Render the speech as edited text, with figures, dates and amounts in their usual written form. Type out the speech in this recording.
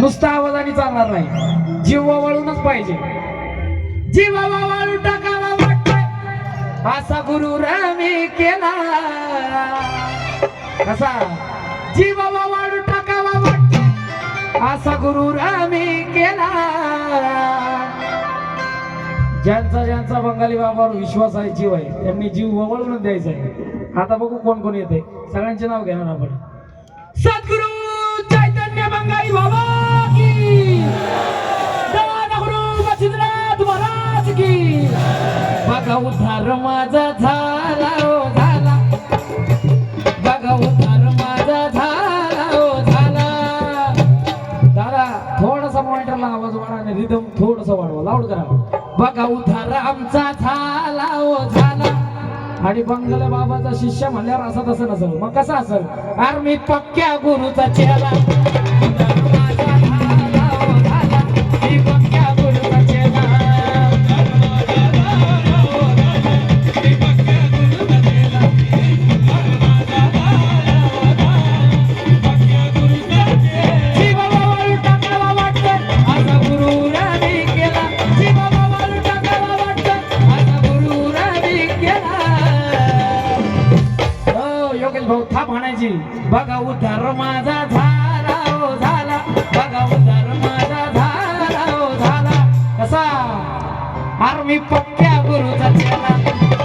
नुसता आवाजाने चालणार नाही, जीव वळूनच पाहिजे. जीव वाळू टाकावा वाटतोय असा गुरु मी केला. कसा जीव वाळू टाकावा वाटतोय असा गुरु मी केला. ज्यांचा ज्यांचा बंगाली बाबावर विश्वास आहे, जीव आहे, त्यांनी जीव वळूनच द्यायचा आहे. आता बघू कोण कोण येते, सगळ्यांचे नाव घेणार आपण. सद्गुरु चैतन्य बंगाली बाबा की, दादागुरु बचिंद्रनाथ महाराज की. बघा उद्धार माझा झाला ओ झाला, बघा उद्धार माझा झाला ओ झाला. दादा थोडासा मॉनिटरला आवाज वाढवा आणि रिदम थोडसा वाढवा, लाऊड करा. बघा उद्धार आमचा झाला ओ झाला. आणि बंगाली बाबाचा शिष्य म्हणल्यावर असा तसं नसेल, मग कसा असेल? अरे मी पक्क्या गुरुचा चेला. उद्धार माझा झाला ओ झाला, मी पक्क्या गुरुचा चेला. बघा उद्धार माझा झाला ओ झाला, बघा उद्धार माझा झाला ओ झाला. कसा? अरे मी पक्क्या गुरुचा चेला.